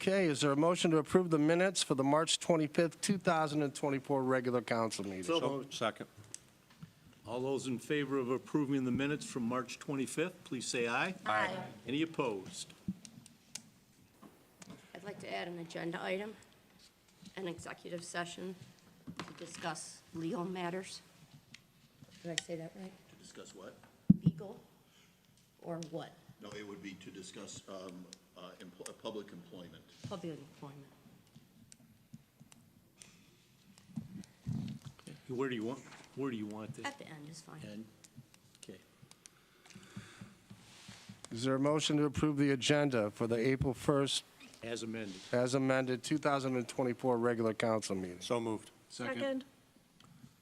Okay, is there a motion to approve the minutes for the March 25th, 2024 regular council meeting? So moved. Second. All those in favor of approving the minutes from March 25th, please say aye. Aye. Any opposed? I'd like to add an agenda item, an executive session to discuss legal matters. Did I say that right? To discuss what? Legal or what? No, it would be to discuss public employment. Public employment. Where do you want this? At the end is fine. Ed? Okay. Is there a motion to approve the agenda for the April 1st, As amended. as amended, 2024 regular council meeting? So moved. Second.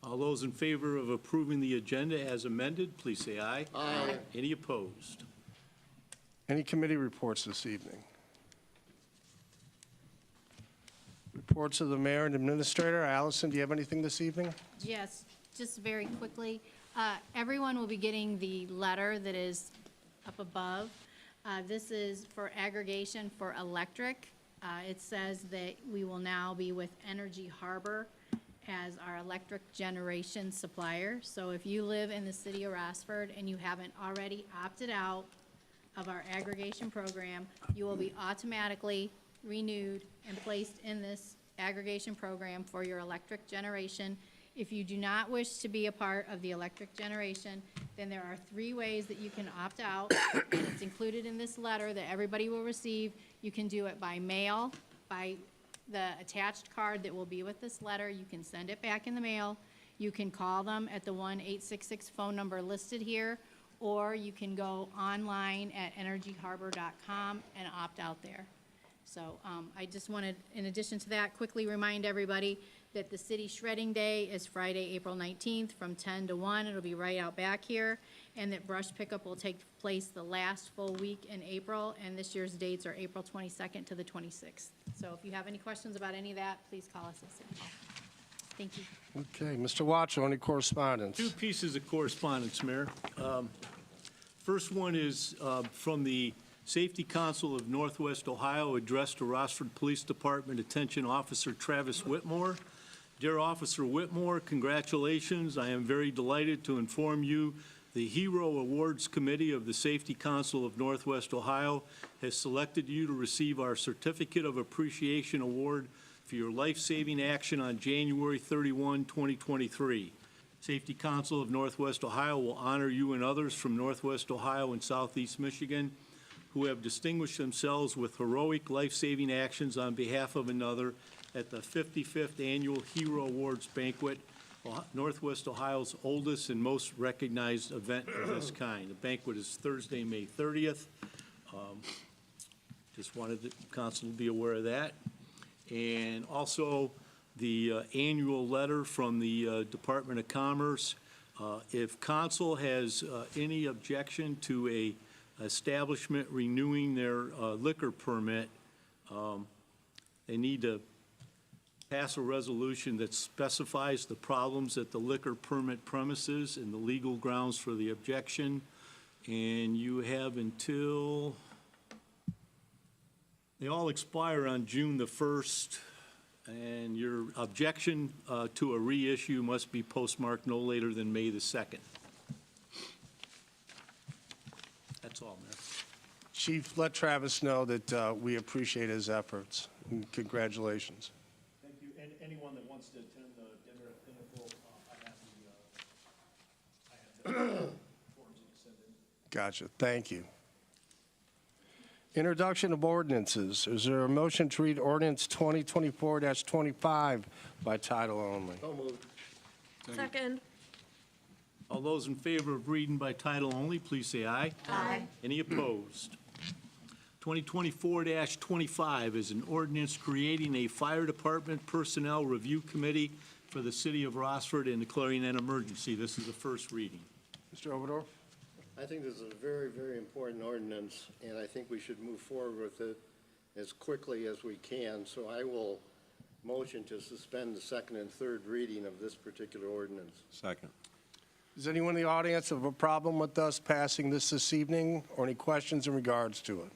All those in favor of approving the agenda as amended, please say aye. Aye. Any opposed? Any committee reports this evening? Reports of the mayor and administrator. Allison, do you have anything this evening? Yes, just very quickly. Everyone will be getting the letter that is up above. This is for aggregation for electric. It says that we will now be with Energy Harbor as our electric generation supplier. So if you live in the city of Rossford and you haven't already opted out of our aggregation program, you will be automatically renewed and placed in this aggregation program for your electric generation. If you do not wish to be a part of the electric generation, then there are 3 ways that you can opt out. And it's included in this letter that everybody will receive. You can do it by mail, by the attached card that will be with this letter. You can send it back in the mail. You can call them at the 1-866 phone number listed here, or you can go online at energyharbor.com and opt out there. So I just wanted, in addition to that, quickly remind everybody that the city shredding day is Friday, April 19th from 10 to 1. It'll be right out back here. And that brush pickup will take place the last full week in April. And this year's dates are April 22nd to the 26th. So if you have any questions about any of that, please call us at City Hall. Thank you. Okay, Mr. Watcho, any correspondence? 2 pieces of correspondence, Mayor. First one is from the Safety Council of Northwest Ohio, addressed to Rossford Police Department Attention Officer Travis Whitmore. Dear Officer Whitmore, congratulations. I am very delighted to inform you the Hero Awards Committee of the Safety Council of Northwest Ohio has selected you to receive our Certificate of Appreciation Award for your life-saving action on January 31, 2023. Safety Council of Northwest Ohio will honor you and others from Northwest Ohio and Southeast Michigan who have distinguished themselves with heroic life-saving actions on behalf of another at the 55th Annual Hero Awards Banquet, Northwest Ohio's oldest and most recognized event of this kind. The banquet is Thursday, May 30th. Just wanted the council to be aware of that. And also the annual letter from the Department of Commerce. If council has any objection to a establishment renewing their liquor permit, they need to pass a resolution that specifies the problems at the liquor permit premises and the legal grounds for the objection. And you have until, they all expire on June the 1st, and your objection to a reissue must be postmarked no later than May the 2nd. That's all, Mayor. Chief, let Travis know that we appreciate his efforts, and congratulations. Thank you. And anyone that wants to attend the dinner at Pinnacle, I have the forms to send in. Gotcha, thank you. Introduction of ordinances. Is there a motion to read ordinance 2024-25 by title only? So moved. Second. All those in favor of reading by title only, please say aye. Aye. Any opposed? 2024-25 is an ordinance creating a fire department personnel review committee for the city of Rossford and declaring an emergency. This is the first reading. Mr. Oberdorf? I think this is a very, very important ordinance, and I think we should move forward with it as quickly as we can. So I will motion to suspend the second and third reading of this particular ordinance. Second. Does anyone in the audience have a problem with us passing this evening, or any questions in regards to it?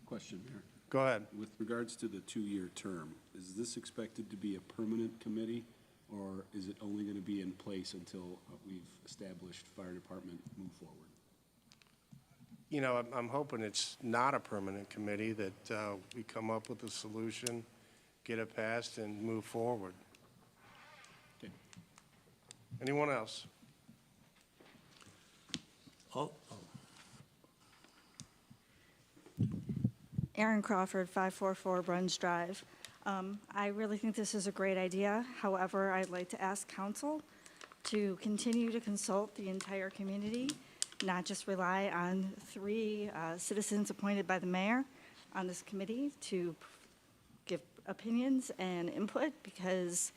Question, Mayor. Go ahead. With regards to the two-year term, is this expected to be a permanent committee, or is it only going to be in place until we've established fire department move forward? You know, I'm hoping it's not a permanent committee, that we come up with a solution, get it passed, and move forward. Okay. Anyone else? Aaron Crawford, 544 Bruns Drive. I really think this is a great idea. However, I'd like to ask council to continue to consult the entire community, not just rely on 3 citizens appointed by the mayor on this committee to give opinions and input, because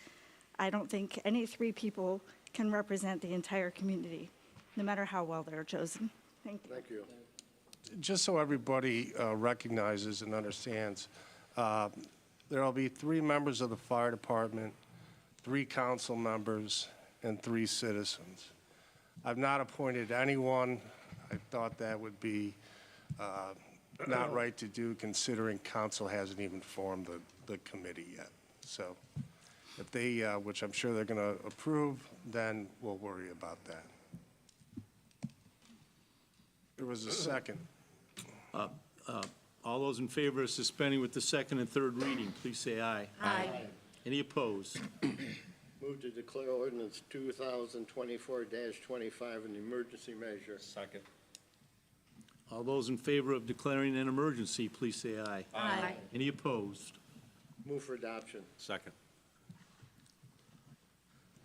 I don't think any 3 people can represent the entire community, no matter how well they're chosen. Thank you. Thank you. Just so everybody recognizes and understands, there will be 3 members of the fire department, 3 council members, and 3 citizens. I've not appointed anyone. I thought that would be not right to do, considering council hasn't even formed the committee yet. So if they, which I'm sure they're going to approve, then we'll worry about that. There was a second. All those in favor of suspending with the second and third reading, please say aye. Aye. Any opposed? Move to declare ordinance 2024-25 an emergency measure. Second. All those in favor of declaring an emergency, please say aye. Aye. Any opposed? Move for adoption. Second.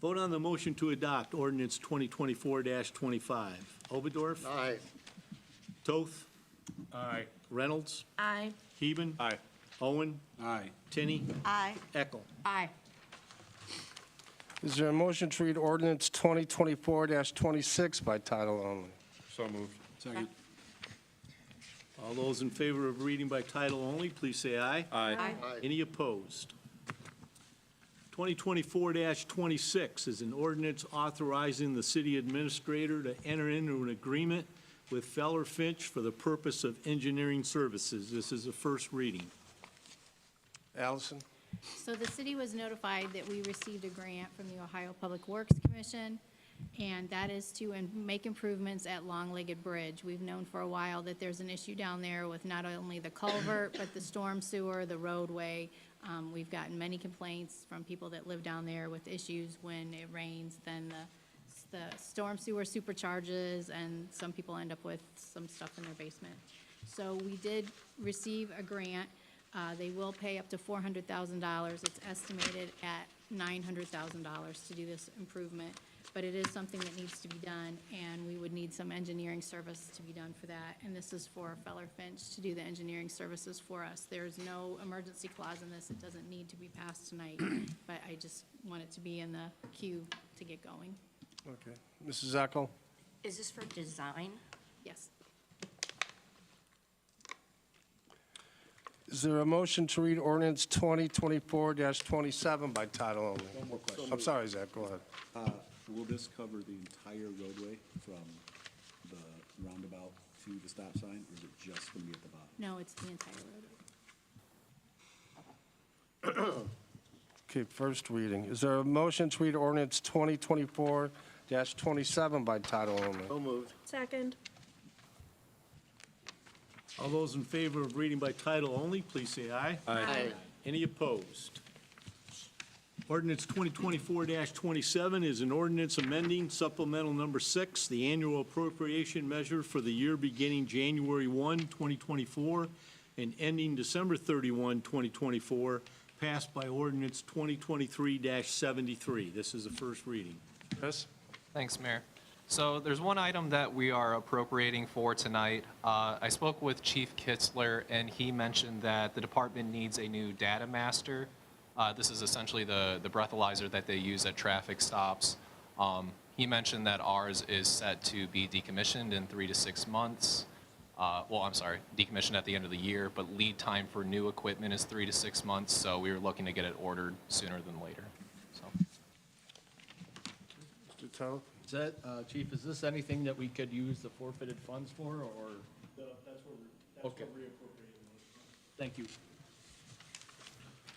Vote on the motion to adopt ordinance 2024-25. Oberdorf? Aye. Toth? Aye. Reynolds? Aye. Heben? Aye. Owen? Aye. Tinney? Aye. Eckel? Aye. Is there a motion to read ordinance 2024-26 by title only? So moved. Second. All those in favor of reading by title only, please say aye. Aye. Aye. Any opposed? 2024-26 is an ordinance authorizing the city administrator to enter into an agreement with Feller Finch for the purpose of engineering services. This is a first reading. Allison? So the city was notified that we received a grant from the Ohio Public Works Commission, and that is to make improvements at Long-Legged Bridge. We've known for a while that there's an issue down there with not only the culvert, but the storm sewer, the roadway. We've gotten many complaints from people that live down there with issues when it rains, then the storm sewer supercharges, and some people end up with some stuff in their basement. So we did receive a grant. They will pay up to $400,000. It's estimated at $900,000 to do this improvement, but it is something that needs to be done, and we would need some engineering service to be done for that. And this is for Feller Finch to do the engineering services for us. There's no emergency clause in this. It doesn't need to be passed tonight, but I just want it to be in the queue to get going. Okay. Mrs. Eckel? Is this for design? Yes. Is there a motion to read ordinance 2024-27 by title only? One more question. I'm sorry, Zach, go ahead. Will this cover the entire roadway from the roundabout to the stop sign, or is it just going to be at the bottom? No, it's the entire road. Okay, first reading. Is there a motion to read ordinance 2024-27 by title only? So moved. Second. All those in favor of reading by title only, please say aye. Aye. Any opposed? Ordinance 2024-27 is an ordinance amending supplemental number 6, the annual appropriation measure for the year beginning January 1, 2024, and ending December 31, 2024, passed by ordinance 2023-73. This is the first reading. Chris? Thanks, Mayor. So there's one item that we are appropriating for tonight. I spoke with Chief Kitzler, and he mentioned that the department needs a new data master. This is essentially the breathalyzer that they use at traffic stops. He mentioned that ours is set to be decommissioned in 3 to 6 months. Decommissioned at the end of the year, but lead time for new equipment is 3 to 6 months, so we were looking to get it ordered sooner than later. So. Mr. Tuttle? Is that, Chief, is this anything that we could use the forfeited funds for, or? That's what we're Okay. reappropriating. Thank you.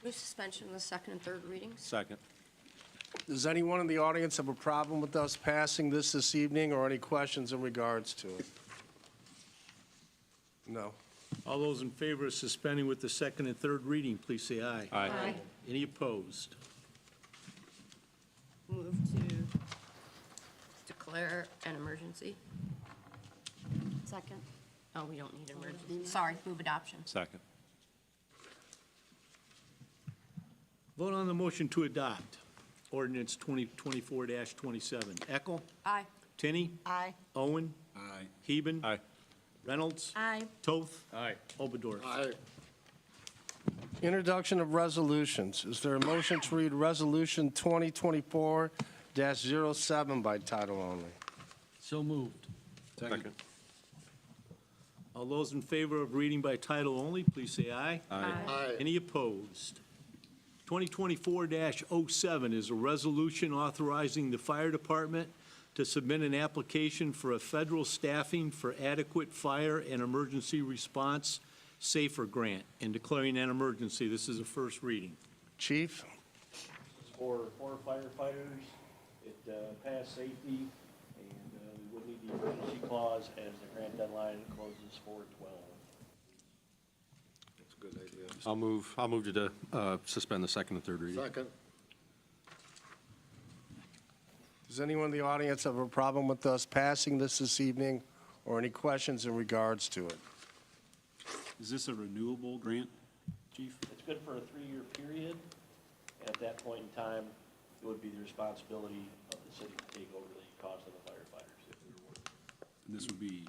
Move suspension of the second and third readings. Second. Does anyone in the audience have a problem with us passing this evening, or any questions in regards to it? No. All those in favor of suspending with the second and third reading, please say aye. Aye. Any opposed? Move to declare an emergency. Second. Oh, we don't need an emergency. Sorry, move adoption. Second. Vote on the motion to adopt ordinance 2024-27. Eckel? Aye. Tinney? Aye. Owen? Aye. Heben? Aye. Reynolds? Aye. Toth? Aye. Obador? Aye. Introduction of resolutions. Is there a motion to read Resolution 2024-07 by title only? So moved. Second. All those in favor of reading by title only, please say aye. Aye. Any opposed? 2024-07 is a resolution authorizing the fire department to submit an application for a federal staffing for adequate fire and emergency response SAFER grant and declaring an emergency. This is a first reading. Chief? For firefighters, it passed safety, and we would need the emergency clause as the grant deadline closes 4/12. That's a good idea. I'll move to suspend the second and third reading. Second. Does anyone in the audience have a problem with us passing this evening, or any questions in regards to it? Is this a renewable grant, Chief? It's good for a 3-year period, and at that point in time, it would be the responsibility of the city to take over the cost of the firefighters if they were working And this would be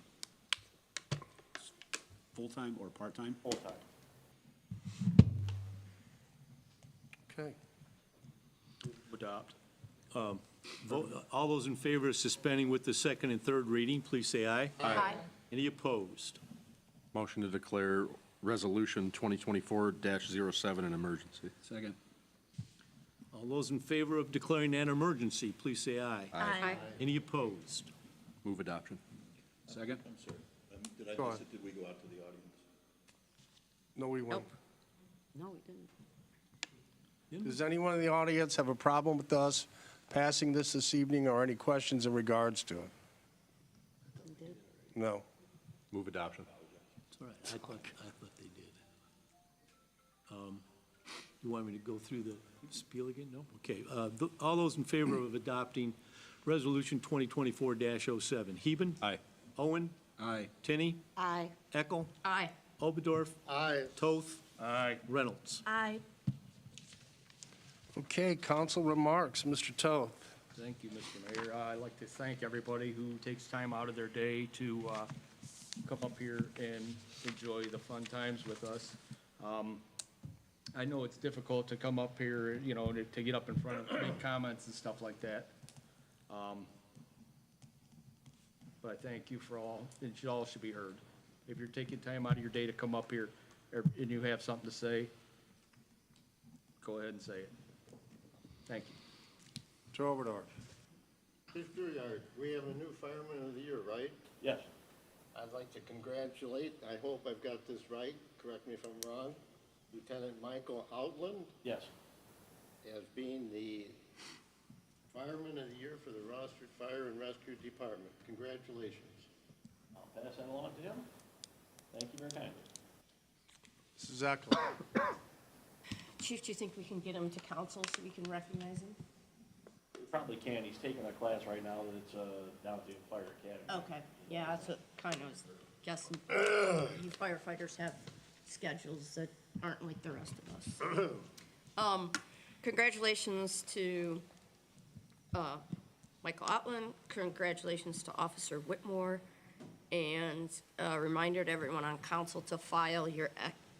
full-time or part-time? full-time. Okay. Adopt. All those in favor of suspending with the second and third reading, please say aye. Aye. Any opposed? Motion to declare Resolution 2024-07 an emergency. Second. All those in favor of declaring an emergency, please say aye. Aye. Any opposed? Move adoption. Second. I'm sorry, did I Go miss on. it? Did we go out to the audience? No, we won't. No, we didn't. Does anyone in the audience have a problem with us passing this evening, or any questions in regards to it? No. Move adoption. It's all right, I thought they did. You want me to go through the spiel again? No? Okay. All those in favor of adopting Resolution 2024-07. Heben? Aye. Owen? Aye. Tinney? Aye. Eckel? Aye. Obadorf? Aye. Toth? Aye. Reynolds? Aye. Okay, council remarks. Mr. Toth. Thank you, Mr. Mayor. I'd like to thank everybody who takes time out of their day to come up here and enjoy the fun times with us. I know it's difficult to come up here, you know, to get up in front of, make comments and stuff like that. But I thank you for all, and you all should be heard. If you're taking time out of your day to come up here and you have something to say, go ahead and say it. Thank you. Mr. Oberdorf. Chief Drouillard, we have a new fireman of the year, right? Yes, I'd like to congratulate, I hope I've got this right, correct me if I'm wrong, Lieutenant Michael Outland yes. as being the fireman of the year for the Rossford Fire and Rescue Department. Congratulations. I'll pass that along to him. Thank you very kindly. Mrs. Eckel. Chief, do you think we can get him to council so we can recognize him? We probably can. He's taking a class right now that's down at the Fire Academy. Okay, yeah, that's what kind of was guessing. You firefighters have schedules that aren't like the rest of us. Congratulations to Michael Outland, congratulations to Officer Whitmore, and a reminder to everyone on council to file your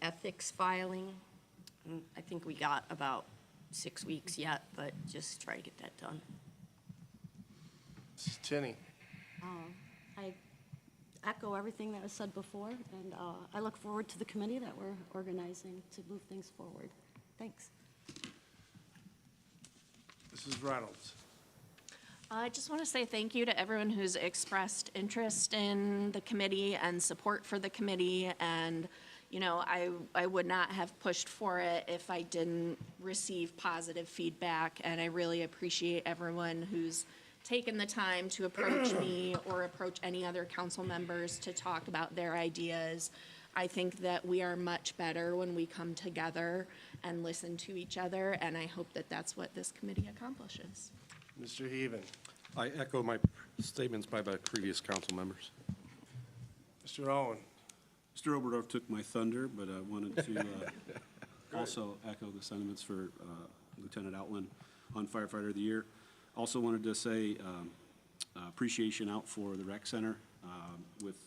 ethics filing. I think we got about 6 weeks yet, but just try to get that done. Mrs. Tinney. I echo everything that was said before, and I look forward to the committee that we're organizing to move things forward. Thanks. Mrs. Reynolds. I just want to say thank you to everyone who's expressed interest in the committee and support for the committee. And, you know, I would not have pushed for it if I didn't receive positive feedback, and I really appreciate everyone who's taken the time to approach me or approach any other council members to talk about their ideas. I think that we are much better when we come together and listen to each other, and I hope that that's what this committee accomplishes. Mr. Heaven. I echo my statements by previous council members. Mr. Owen. Mr. Oberdorf took my thunder, but I wanted to also echo the sentiments for Lieutenant Outland on Firefighter of the Year. Also wanted to say appreciation out for the rec center with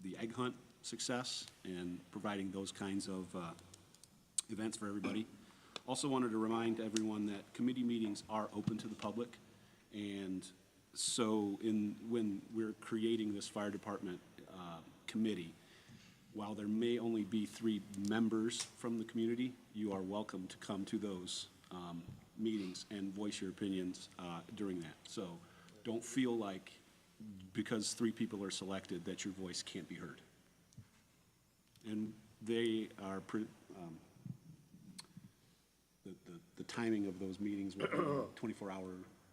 the egg hunt success and providing those kinds of events for everybody. Also wanted to remind everyone that committee meetings are open to the public, and so when we're creating this fire department committee, while there may only be 3 members from the community, you are welcome to come to those meetings and voice your opinions during that. So don't feel like because 3 people are selected that your voice can't be heard. And they are, the timing of those meetings will be 24-hour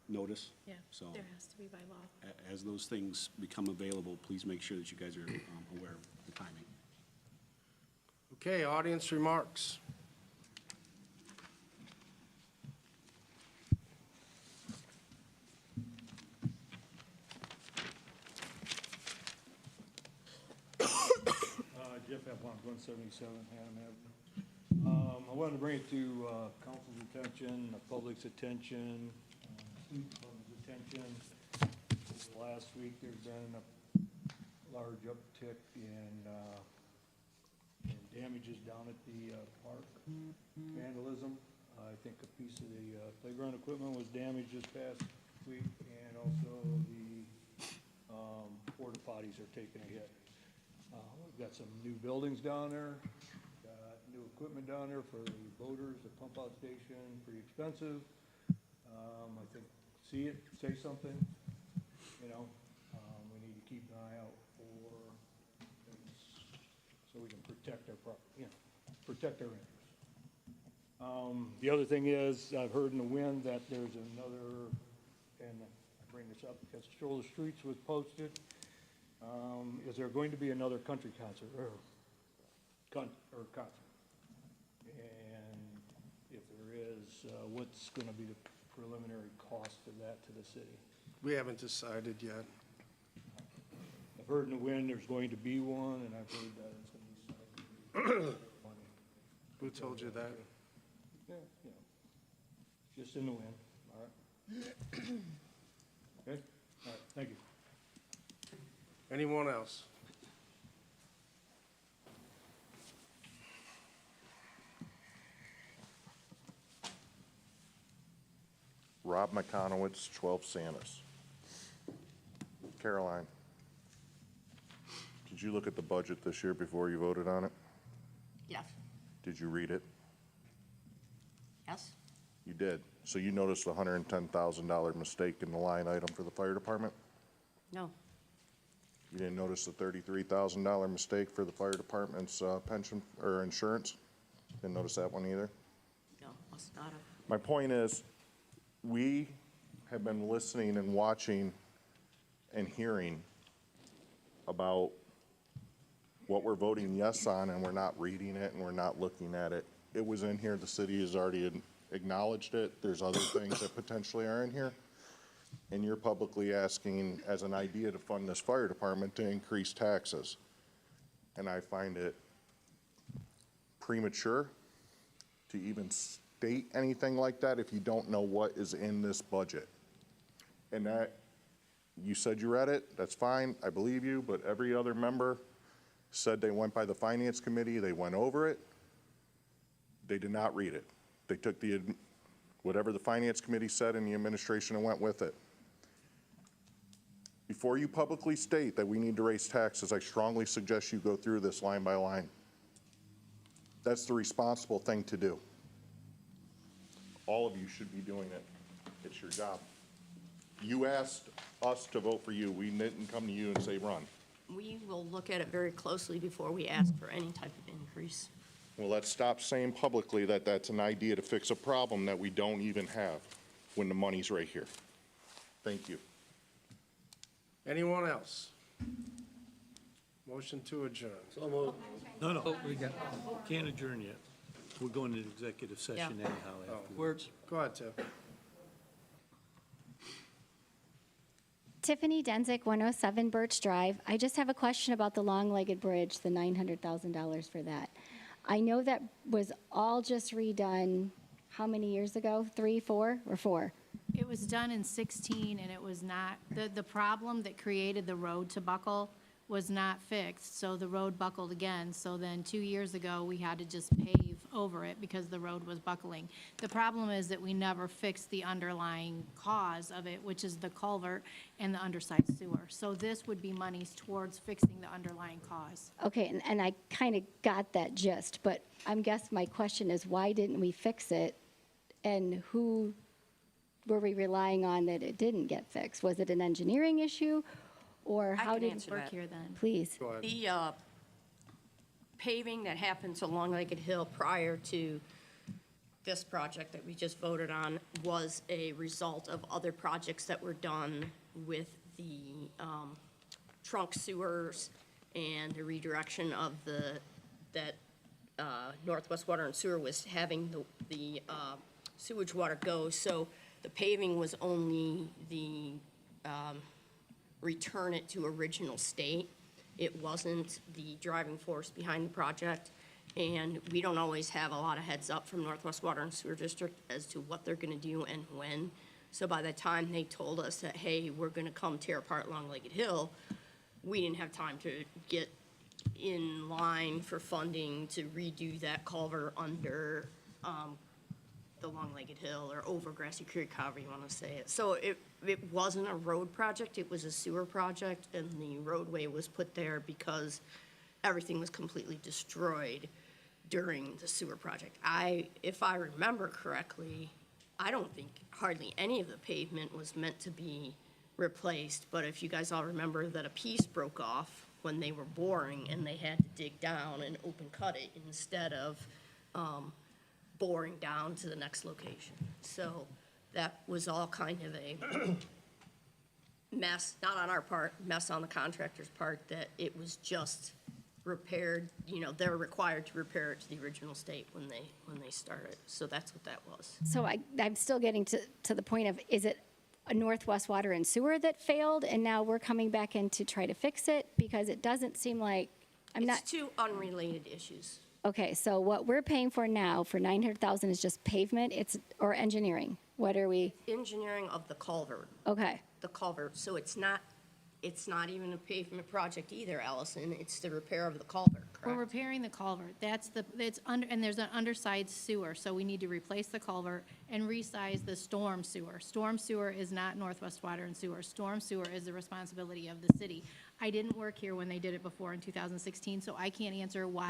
notice. Yeah, So there has to be by law. as those things become available, please make sure that you guys are aware of the timing. Okay, audience remarks. Jeff Eplon, 177 Hannah Avenue. I wanted to bring it to council's attention, the public's attention, public's attention. This last week, there's been a large uptick in damages down at the park, vandalism. I think a piece of the playground equipment was damaged this past week, and also the porta potties are taking a hit. We've got some new buildings down there, got new equipment down there for the boaters, the pump out station, pretty expensive. I think, see it, say something, you know. We need to keep an eye out for things so we can protect our protect our interests. The other thing is, I've heard in the wind that there's another, and I bring this up because Stroll the Streets was posted. Is there going to be another country concert or concert? And if there is, what's going to be the preliminary cost of that to the city? We haven't decided yet. I've heard in the wind there's going to be one, and I've heard that it's going to be money. Who told you that? Yeah, you know, just in the wind, all right? Okay, all right, thank you. Anyone else? Rob McConowitz, 12 Santas. Caroline, did you look at the budget this year before you voted on it? Yes. Did you read it? Yes? You did. So you noticed the $110,000 mistake in the line item for the fire department? No. You didn't notice the $33,000 mistake for the fire department's pension or insurance? Didn't notice that one either? No, must not have. My point is, we have been listening and watching and hearing about what we're voting yes on, and we're not reading it and we're not looking at it. It was in here, the city has already acknowledged it. There's other things that potentially are in here. And you're publicly asking as an idea to fund this fire department to increase taxes. And I find it premature to even state anything like that if you don't know what is in this budget. And that, you said you read it, that's fine, I believe you, but every other member said they went by the finance committee, they went over it, they did not read it. They took whatever the finance committee said in the administration and went with it. Before you publicly state that we need to raise taxes, I strongly suggest you go through this line by line. That's the responsible thing to do. All of you should be doing it. It's your job. You asked us to vote for you. We didn't come to you and say run. we will look at it very closely before we ask for any type of increase. Well, let's stop saying publicly that that's an idea to fix a problem that we don't even have when the money's right here. Thank you. Anyone else? Motion to adjourn. So moved. No, we can't adjourn yet. We're going into executive session Yeah. anyhow afterwards. Go ahead, Tiff. Tiffany Denzik, 107 Birch Drive. I just have a question about the long-legged bridge, the $900,000 for that. I know that was all just redone, how many years ago? 3, 4, or 4? It was done in 16, and it was not, the problem that created the road to buckle was not fixed, so the road buckled again. So then 2 years ago, we had to just pave over it because the road was buckling. The problem is that we never fixed the underlying cause of it, which is the culvert and the underside sewer. So this would be monies towards fixing the underlying cause. Okay, and I kind of got that gist, but my question is, why didn't we fix it? And who were we relying on that it didn't get fixed? Was it an engineering issue? Or I how can did? answer Work that. here then. Please. Go ahead. The paving that happened to Long Legged Hill prior to this project that we just voted on was a result of other projects that were done with the trunk sewers and the redirection of that Northwest Water and Sewer was having the sewage water go. So the paving was only the return it to original state. It wasn't the driving force behind the project, and we don't always have a lot of heads up from Northwest Water and Sewer District as to what they're gonna do and when. So by the time they told us that, hey, we're gonna come tear apart Long Legged Hill, we didn't have time to get in line for funding to redo that culvert under the Long-Legged Hill or over Grassy Creek, however you want to say it. So it wasn't a road project, it was a sewer project, and the roadway was put there because everything was completely destroyed during the sewer project. If I remember correctly, I don't think hardly any of the pavement was meant to be replaced, but if you guys all remember that a piece broke off when they were boring and they had to dig down and open cut it instead of boring down to the next location. So that was all kind of a mess, not on our part, mess on the contractor's part, that it was just repaired, they're required to repair it to the original state when they started. So that's what that was. So I'm still getting to the point of, is it a Northwest Water and Sewer that failed, and now we're coming back in to try to fix it? Because it doesn't seem like, It's two unrelated issues. Okay, so what we're paying for now for 900,000 is just pavement, or engineering? What are we, Engineering of the culvert. okay, The culvert, so it's not even a pavement project either, Allison, it's the repair of the culvert, We're correct? repairing the culvert. And there's an underside sewer, so we need to replace the culvert and resize the storm sewer. Storm sewer is not Northwest Water and Sewer. Storm sewer is the responsibility of the city. I didn't work here when they did it before in 2016, so I can't answer why,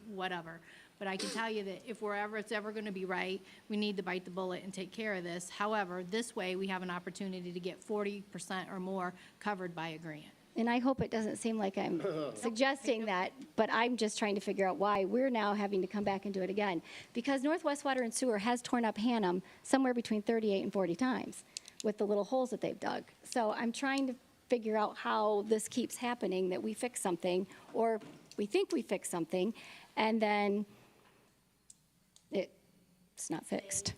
whatever. But I can tell you that if it's ever gonna be right, we need to bite the bullet and take care of this. However, this way, we have an opportunity to get 40% or more covered by a grant. and I hope it doesn't seem like I'm suggesting that, but I'm just trying to figure out why we're now having to come back and do it again. Because Northwest Water and Sewer has torn up Hannum somewhere between 38 and 40 times with the little holes that they've dug. So I'm trying to figure out how this keeps happening, that we fix something, or we think we fix something, and then it's not fixed.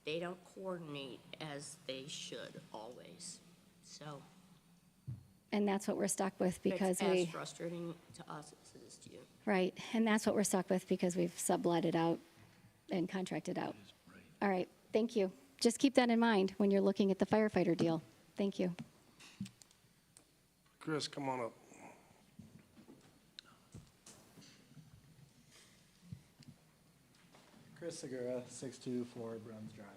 They don't coordinate as they should always, so And that's what we're stuck with because it's as we, frustrating to us as it is to you. right, and that's what we're stuck with because we've subletted out and contracted out. All right, thank you. Just keep that in mind when you're looking at the firefighter deal. Thank you. Chris, come on up. Chris Segura, 624 Bruns Drive.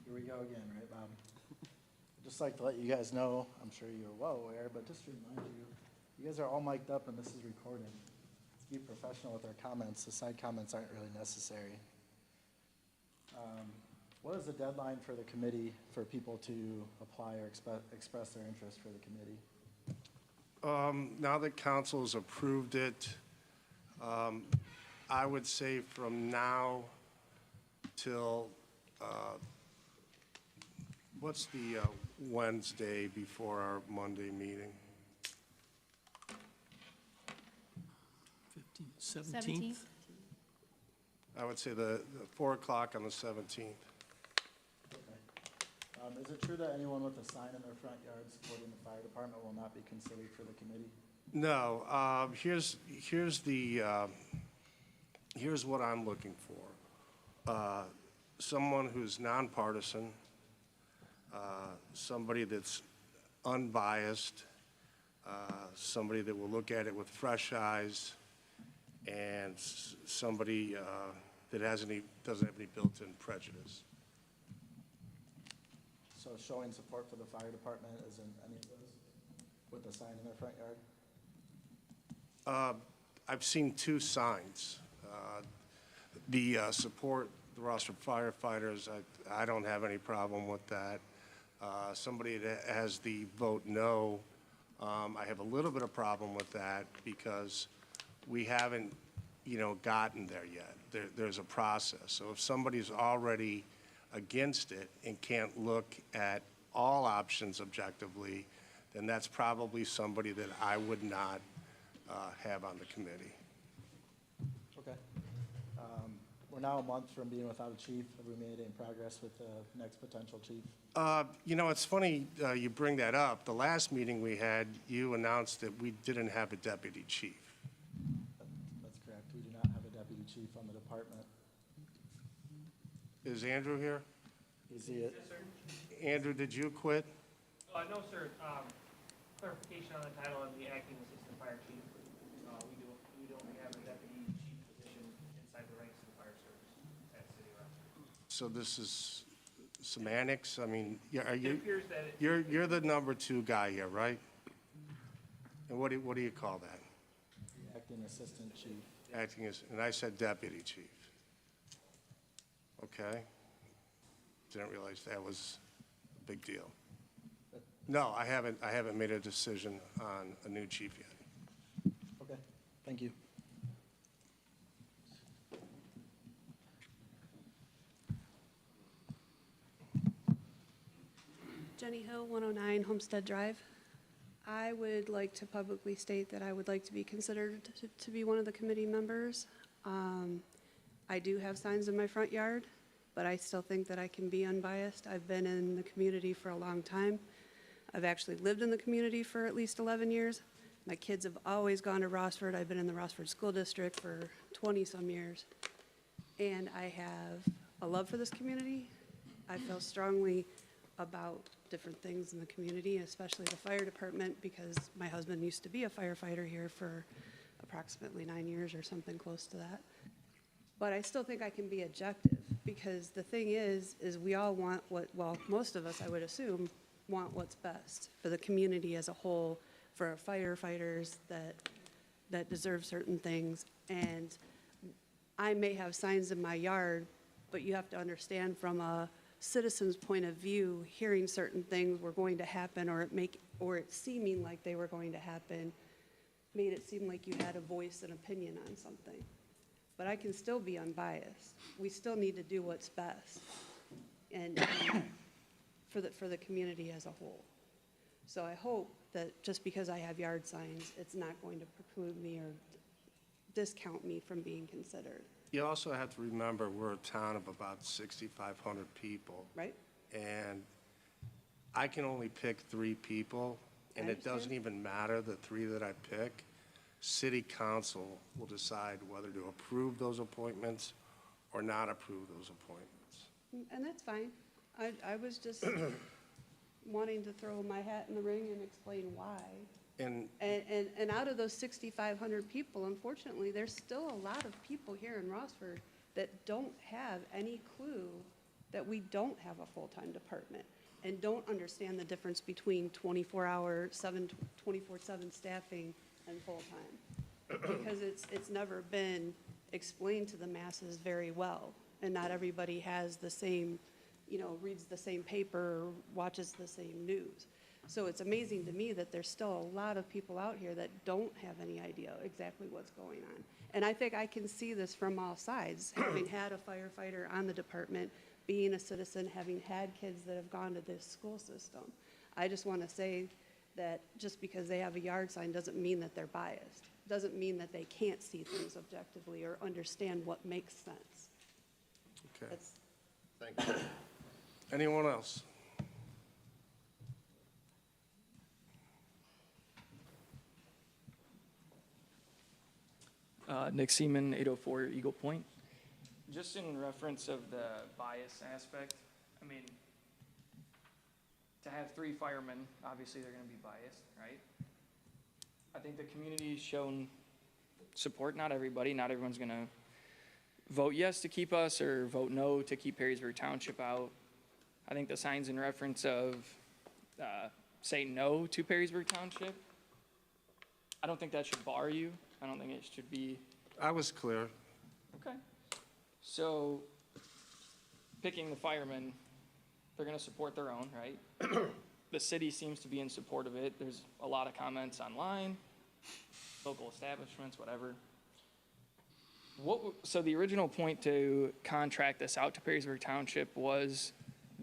Here we go again, right, Bob? I'd just like to let you guys know, I'm sure you're well aware, but just to remind you, you guys are all mic'd up and this is recorded. Let's be professional with our comments. The side comments aren't really necessary. What is the deadline for the committee for people to apply or express their interest for the committee? Now that council has approved it, I would say from now till, what's the Wednesday before our Monday meeting? 17th? I would say the 4 o'clock on the 17th. Is it true that anyone with a sign in their front yard supporting the fire department will not be considered for the committee? No, here's what I'm looking for. Someone who's nonpartisan, somebody that's unbiased, somebody that will look at it with fresh eyes, and somebody that doesn't have any built-in prejudice. So showing support for the fire department isn't any of those with a sign in their front yard? I've seen 2 signs. The support the Rossford firefighters, I don't have any problem with that. Somebody that has the vote no, I have a little bit of problem with that because we haven't, gotten there yet. There's a process. So if somebody's already against it and can't look at all options objectively, then that's probably somebody that I would not have on the committee. Okay. We're now a month from being without a chief. Have we made any progress with the next potential chief? It's funny you bring that up. The last meeting we had, you announced that we didn't have a deputy chief. That's correct. We do not have a deputy chief on the department. Is Andrew here? Is he it? Andrew, did you quit? No, sir. Clarification on the title of the acting assistant fire chief. We don't have a deputy chief position inside the ranks of the fire service at City of Rossford. So this is semantics? I mean, are It you, appears that you're the number 2 guy here, right? And what do you call that? The acting assistant chief. Acting as, and I said deputy chief. Okay. Didn't realize that was a big deal. No, I haven't made a decision on a new chief yet. Okay, thank you. Jenny Hill, 109 Homestead Drive. I would like to publicly state that I would like to be considered to be one of the committee members. I do have signs in my front yard, but I still think that I can be unbiased. I've been in the community for a long time. I've actually lived in the community for at least 11 years. My kids have always gone to Rossford. I've been in the Rossford School District for 20-some years. And I have a love for this community. I feel strongly about different things in the community, especially the fire department, because my husband used to be a firefighter here for approximately 9 years or something close to that. But I still think I can be objective, because the thing is we all want most of us, I would assume, want what's best for the community as a whole, for our firefighters that deserve certain things. And I may have signs in my yard, but you have to understand from a citizen's point of view, hearing certain things were going to happen, or it seeming like they were going to happen, made it seem like you had a voice and opinion on something. But I can still be unbiased. We still need to do what's best and for the community as a whole. So I hope that just because I have yard signs, it's not going to preclude me or discount me from being considered. You also have to remember, we're a town of about 6,500 people. Right. And I can only pick 3 people, and it doesn't even matter the 3 that I pick. City council will decide whether to approve those appointments or not approve those appointments. And that's fine. I was just wanting to throw my hat in the ring and explain why. And And out of those 6,500 people, unfortunately, there's still a lot of people here in Rossford that don't have any clue that we don't have a full-time department and don't understand the difference between 24-hour, 24/7 staffing and full-time. Because it's never been explained to the masses very well. And not everybody has the same, reads the same paper, watches the same news. So it's amazing to me that there's still a lot of people out here that don't have any idea exactly what's going on. And I think I can see this from all sides, having had a firefighter on the department, being a citizen, having had kids that have gone to this school system. I just want to say that just because they have a yard sign doesn't mean that they're biased. Doesn't mean that they can't see things objectively or understand what makes sense. Okay. Thank you. Anyone else? Nick Seaman, 804 Eagle Point. Just in reference of the bias aspect, I mean, to have 3 firemen, obviously they're going to be biased, right? I think the community's shown support, not everybody. Not everyone's going to vote yes to keep us or vote no to keep Perrysburg Township out. I think the signs in reference of say no to Perrysburg Township, I don't think that should bar you. I don't think it should be. I was clear. Okay. So, picking the firemen, they're going to support their own, right? The city seems to be in support of it. There's a lot of comments online, local establishments, whatever. So the original point to contract this out to Perrysburg Township was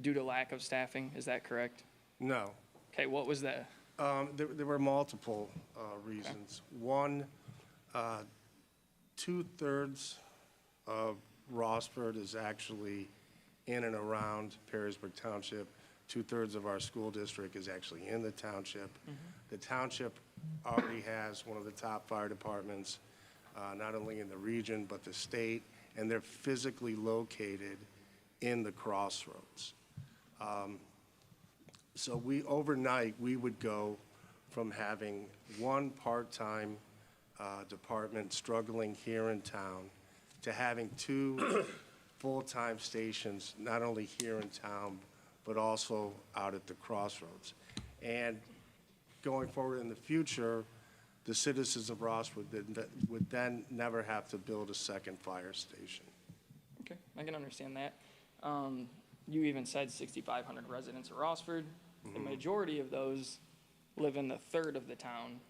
due to lack of staffing, is that correct? No. Okay, what was that? There were multiple reasons. One, 2/3 of Rossford is actually in and around Perrysburg Township. 2/3 of our school district is actually in the township. The township already has one of the top fire departments, not only in the region, but the state, and they're physically located in the crossroads. So overnight, we would go from having one part-time department struggling here in town to having 2 full-time stations, not only here in town, but also out at the crossroads. And going forward in the future, the citizens of Rossford would then never have to build a second fire station. Okay, I can understand that. You even said 6,500 residents of Rossford. The majority of those live in the third of the town.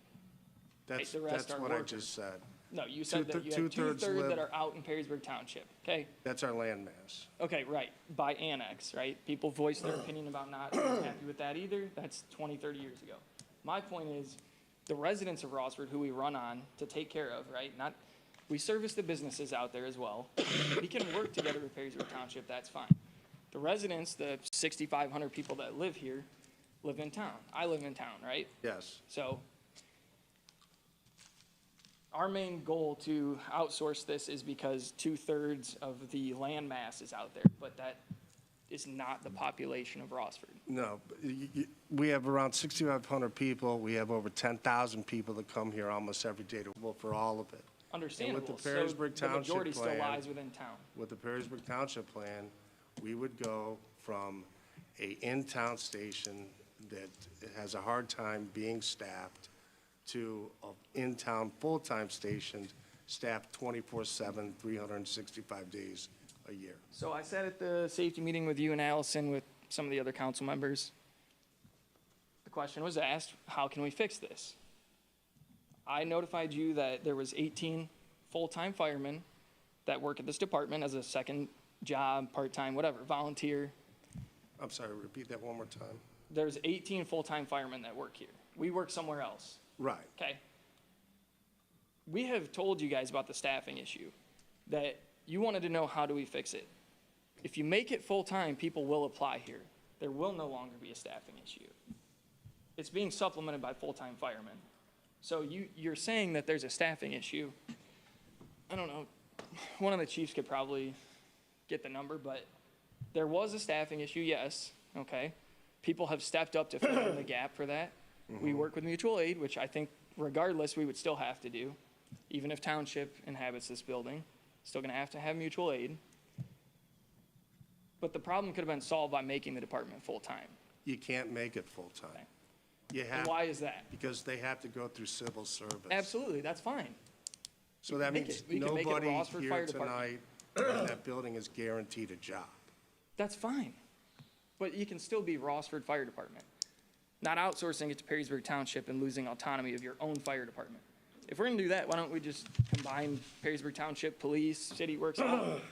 That's The rest are what I workers. just said. No, you said that you had 2/3 2/3 that live- are out in Perrysburg Township, okay? That's our land mass. Okay, right, by annex, right? People voice their opinion about not being happy with that either. That's 20, 30 years ago. My point is, the residents of Rossford who we run on to take care of, right? We service the businesses out there as well. We can work together with Perrysburg Township, that's fine. The residents, the 6,500 people that live here, live in town. I live in town, right? Yes. So our main goal to outsource this is because 2/3 of the land mass is out there, but that is not the population of Rossford. No, we have around 6,500 people. We have over 10,000 people that come here almost every day to vote for all of it. Understandable. And with the So Perrysburg the Township majority still plan, lies within town. With the Perrysburg Township plan, we would go from a in-town station that has a hard time being staffed to an in-town full-time station staffed 24/7, 365 days a year. So I sat at the safety meeting with you and Allison with some of the other council members. The question was asked, how can we fix this? I notified you that there was 18 full-time firemen that work at this department as a second job, part-time, whatever, volunteer. I'm sorry, repeat that one more time. There's 18 full-time firemen that work here. We work somewhere else, Right. okay? We have told you guys about the staffing issue, that you wanted to know how do we fix it. If you make it full-time, people will apply here. There will no longer be a staffing issue. It's being supplemented by full-time firemen. So you're saying that there's a staffing issue. I don't know, one of the chiefs could probably get the number, but there was a staffing issue, yes, okay? People have stepped up to fill in the gap for that. We work with mutual aid, which I think regardless, we would still have to do. Even if township inhabits this building, still gonna have to have mutual aid. But the problem could have been solved by making the department full-time. You can't make it full-time. You And have, why is that? because they have to go through civil service. Absolutely, that's fine. So that Make means it- we can make it nobody Rossford here Fire Department. tonight in that building is guaranteed a job. That's fine. But you can still be Rossford Fire Department. not outsourcing it to Perrysburg Township and losing autonomy of your own fire department. If we're gonna do that, why don't we just combine Perrysburg Township, police, city works out?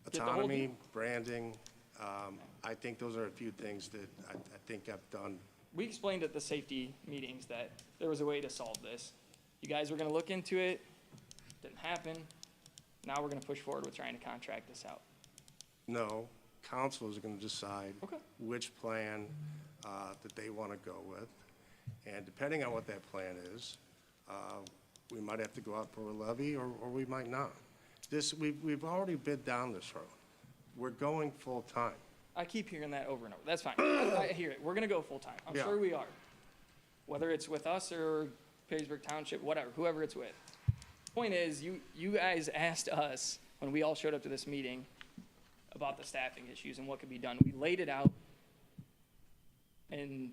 Get the whole Autonomy, deal. branding, I think those are a few things that I think I've done. We explained at the safety meetings that there was a way to solve this. You guys were gonna look into it, didn't happen. Now we're gonna push forward with trying to contract this out. No, council is going to decide Okay. which plan that they want to go with. And depending on what that plan is, we might have to go out for a levy or we might not. We've already bid down this road. We're going full-time. I keep hearing that over and over. That's fine. I hear it. We're gonna go full-time. I'm Yeah. sure we are. Whether it's with us or Perrysburg Township, whatever, whoever it's with. Point is, you guys asked us, when we all showed up to this meeting, about the staffing issues and what could be done. We laid it out, and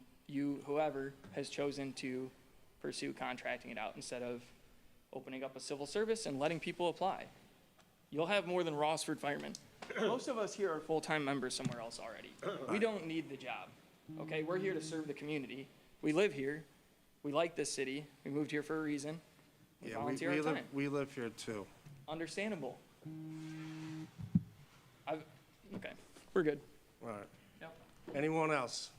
whoever, has chosen to pursue contracting it out instead of opening up a civil service and letting people apply. You'll have more than Rossford firemen. Most of us here are full-time members somewhere else already. We don't need the job, okay? We're here to serve the community. We live here. We like this city. We moved here for a reason. We Yeah, volunteer our time. we live here too. Understandable. Okay, we're good. All right. Yep. Anyone else?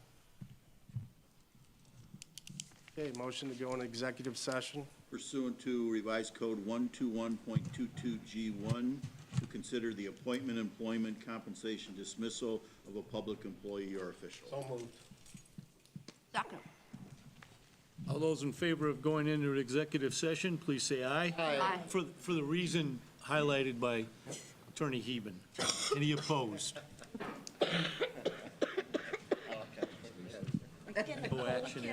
Okay, motion to go into executive session. Pursuant to revised code 121.22G1, to consider the appointment, employment, compensation, dismissal of a public employee or official. So moved. Second. All those in favor of going into an executive session, please say aye. Aye. For the reason highlighted by Attorney Heben. Any opposed? No action.